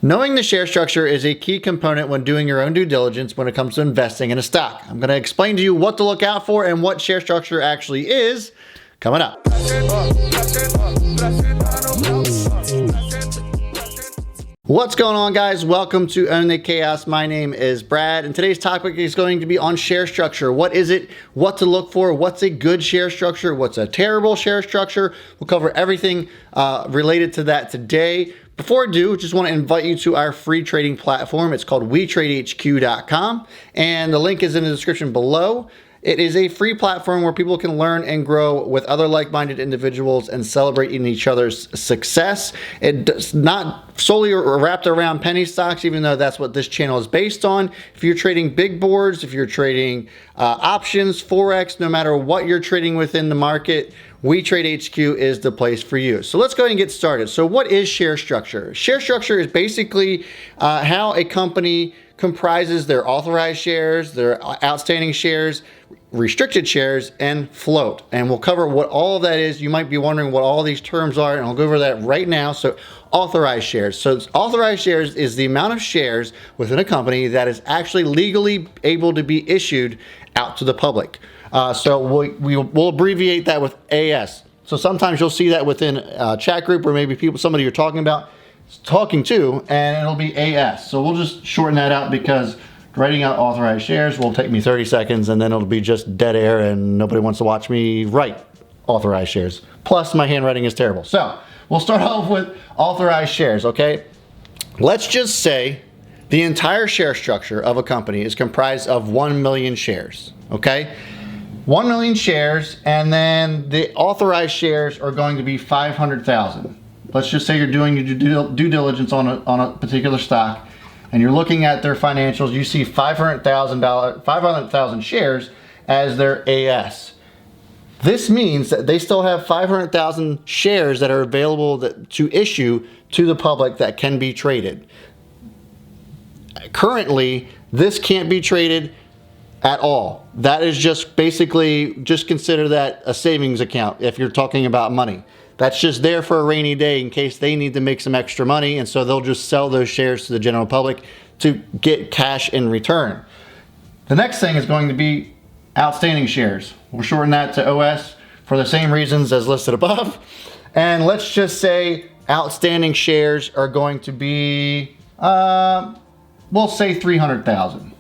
Knowing the share structure is a key component when doing your own due diligence when it comes to investing in a stock. I'm going to explain to you what to look out for and what share structure actually is coming up. What's going on, guys? Welcome to Own the Chaos. My name is Brad, and today's topic is going to be on share structure. What is it? What to look for? What's a good share structure? What's a terrible share structure? We'll cover everything related to that today. Before I do, just want to invite you to our free trading platform. It's called WeTradeHQ.com, and the link is in the description below. It is a free platform where people can learn and grow with other like-minded individuals and celebrate in each other's success. It's not solely wrapped around penny stocks, even though that's what this channel is based on. If you're trading big boards, if you're trading options, Forex, no matter what you're trading within the market, WeTradeHQ is the place for you. So let's go ahead and get started. So what is share structure? Share structure is basically how a company comprises their authorized shares, their outstanding shares, restricted shares, and float. And we'll cover what all of that is. You might be wondering what all these terms are, and I'll go over that right now. So authorized shares. So authorized shares is the amount of shares within a company that is actually legally able to be issued out to the public. So we'll abbreviate that with AS. So sometimes you'll see that within a chat group or maybe somebody you're talking to, and it'll be AS. So we'll just shorten that out because writing out authorized shares will take me 30 seconds and then it'll be just dead air and nobody wants to watch me write authorized shares. Plus my handwriting is terrible. So we'll start off with authorized shares, okay? Let's just say the entire share structure of a company is comprised of 1 million shares, okay? 1 million shares, and then the authorized shares are going to be 500,000. Let's just say you're doing your due diligence on a particular stock, and you're looking at their financials. You see 500,000 shares as their AS. This means that they still have 500,000 shares that are available to issue to the public that can be traded. Currently, this can't be traded at all. That is just basically, just consider that a savings account if you're talking about money. That's just there for a rainy day in case they need to make some extra money, and so they'll just sell those shares to the general public to get cash in return. The next thing is going to be outstanding shares. We'll shorten that to OS for the same reasons as listed above. And let's just say outstanding shares are going to be, we'll say 300,000.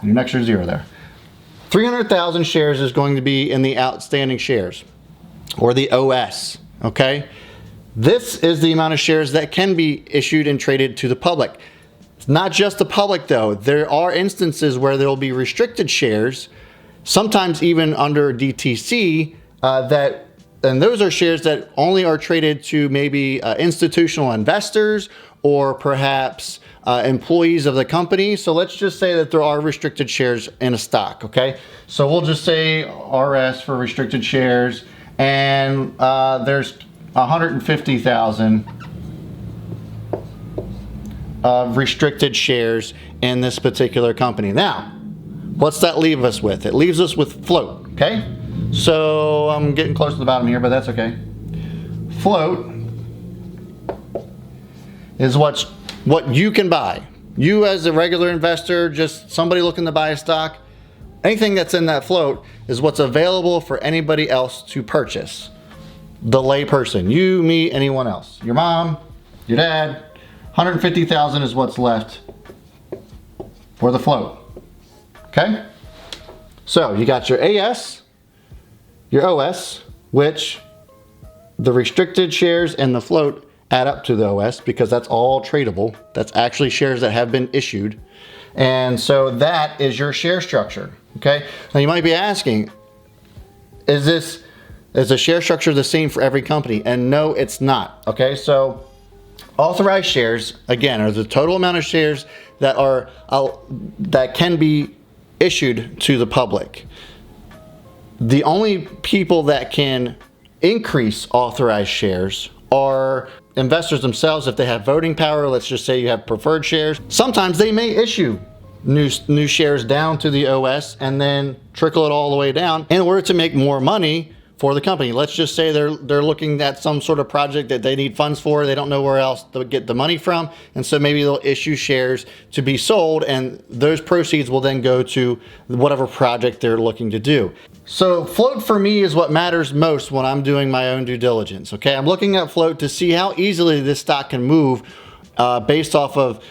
Your extra zero there. 300,000 shares is going to be in the outstanding shares, or the OS, okay? This is the amount of shares that can be issued and traded to the public. It's not just the public, though. There are instances where there will be restricted shares, sometimes even under DTC, and those are shares that only are traded to maybe institutional investors or perhaps employees of the company. So let's just say that there are restricted shares in a stock, okay? So we'll just say RS for restricted shares, and there's 150,000 of restricted shares in this particular company. Now, what's that leave us with? It leaves us with float, okay? So I'm getting close to the bottom here, but that's okay. Float is what you can buy. You as a regular investor, just somebody looking to buy a stock, anything that's in that float is what's available for anybody else to purchase. The lay person, you, me, anyone else. Your mom, your dad. 150,000 is what's left for the float. Okay? So you got your AS, your OS, which the restricted shares and the float add up to the OS because that's all tradable. That's actually shares that have been issued. And so that is your share structure, okay? Now you might be asking, is the share structure the same for every company? And no, it's not, okay? So authorized shares, again, are the total amount of shares that can be issued to the public. The only people that can increase authorized shares are investors themselves. If they have voting power, let's just say you have preferred shares, sometimes they may issue new shares down to the OS and then trickle it all the way down in order to make more money for the company. Let's just say they're looking at some sort of project that they need funds for. They don't know where else to get the money from. And so maybe they'll issue shares to be sold, and those proceeds will then go to whatever project they're looking to do. So float for me is what matters most when I'm doing my own due diligence. Okay, I'm looking at float to see how easily this stock can move based off of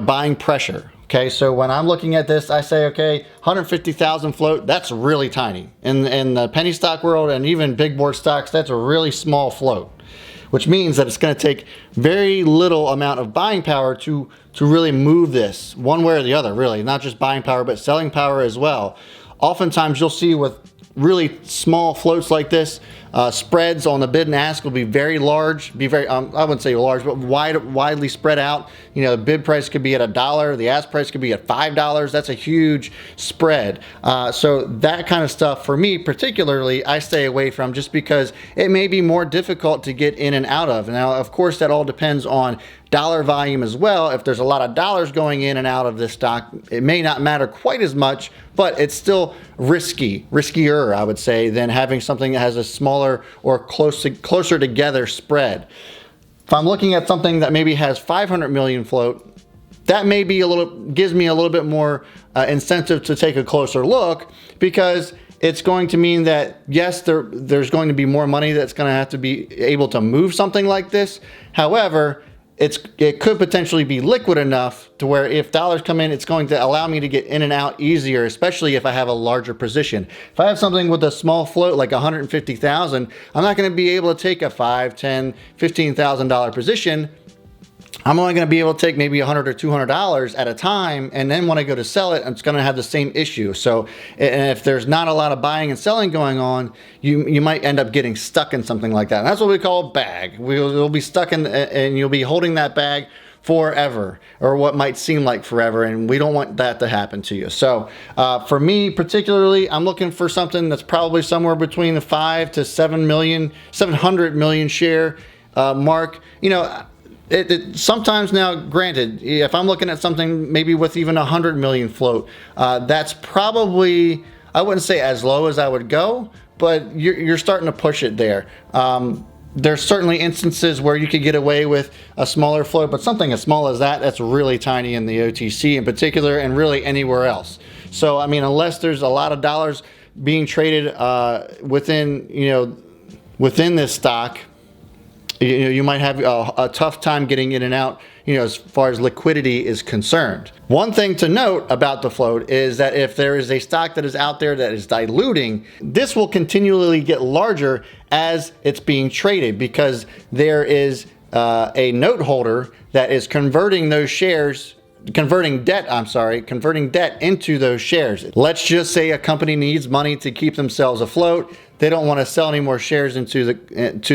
buying pressure. Okay, so when I'm looking at this, I say, okay, 150,000 float, that's really tiny. In the penny stock world and even big board stocks, that's a really small float, which means that it's going to take very little amount of buying power to really move this one way or the other, really. Not just buying power, but selling power as well. Oftentimes you'll see with really small floats like this, spreads on the bid and ask will be very large, I wouldn't say large, but widely spread out. The bid price could be at $1, the ask price could be at $5. That's a huge spread. So that kind of stuff, for me particularly, I stay away from, just because it may be more difficult to get in and out of. Now, of course, that all depends on dollar volume as well. If there's a lot of dollars going in and out of this stock, it may not matter quite as much, but it's still riskier, I would say, than having something that has a smaller or closer together spread. If I'm looking at something that maybe has 500 million float, that may be gives me a little bit more incentive to take a closer look, because it's going to mean that, yes, there's going to be more money that's going to have to be able to move something like this. However, it could potentially be liquid enough to where if dollars come in, it's going to allow me to get in and out easier, especially if I have a larger position. If I have something with a small float like 150,000, I'm not going to be able to take a $5, $10, $15,000 position. I'm only going to be able to take maybe $100 or $200 at a time, and then when I go to sell it, it's going to have the same issue. So, and if there's not a lot of buying and selling going on, you might end up getting stuck in something like that. And that's what we call a bag. We'll be stuck in, and you'll be holding that bag forever, or what might seem like forever, and we don't want that to happen to you. So for me particularly, I'm looking for something that's probably somewhere between the 5 to 700 million share mark. Sometimes, now granted, if I'm looking at something maybe with even 100 million float, that's probably, I wouldn't say as low as I would go, but you're starting to push it there. There's certainly instances where you could get away with a smaller float, but something as small as that, that's really tiny in the OTC in particular, and really anywhere else. So, I mean, unless there's a lot of dollars being traded within this stock, you might have a tough time getting in and out, as far as liquidity is concerned. One thing to note about the float is that if there is a stock that is out there that is diluting, this will continually get larger as it's being traded, because there is a note holder that is converting debt into those shares. Let's just say a company needs money to keep themselves afloat. They don't want to sell any more shares to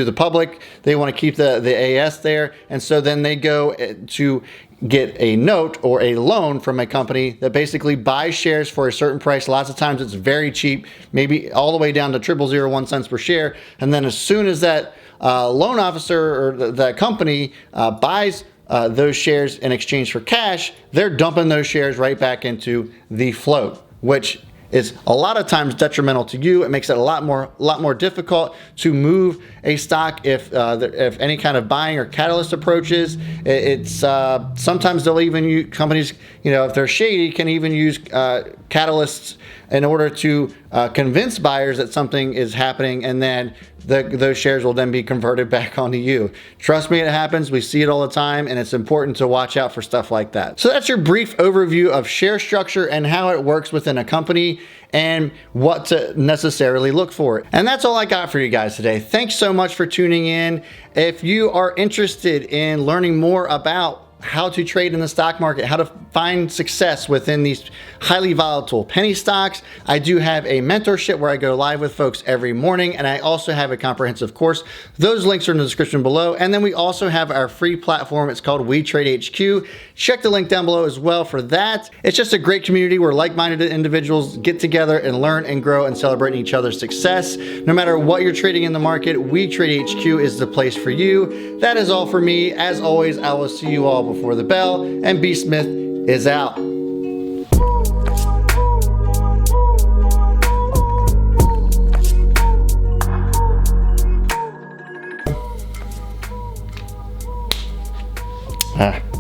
the public. They want to keep the AS there. And so then they go to get a note or a loan from a company that basically buys shares for a certain price. Lots of times it's very cheap, maybe all the way down to 0.001 cents per share. And then as soon as that loan officer or the company buys those shares in exchange for cash, they're dumping those shares right back into the float, which is a lot of times detrimental to you. It makes it a lot more difficult to move a stock if any kind of buying or catalyst approaches. It's sometimes they'll even use companies, if they're shady, can even use catalysts in order to convince buyers that something is happening, and then those shares will then be converted back onto you. Trust me, it happens. We see it all the time, and it's important to watch out for stuff like that. So that's your brief overview of share structure and how it works within a company and what to necessarily look for. And that's all I got for you guys today. Thanks so much for tuning in. If you are interested in learning more about how to trade in the stock market, how to find success within these highly volatile penny stocks, I do have a mentorship where I go live with folks every morning, and I also have a comprehensive course. Those links are in the description below. And then we also have our free platform. It's called WeTradeHQ. Check the link down below as well for that. It's just a great community where like-minded individuals get together and learn and grow and celebrate each other's success. No matter what you're trading in the market, WeTradeHQ is the place for you. That is all for me. As always, I will see you all before the bell, and B. Smith is out. Ah.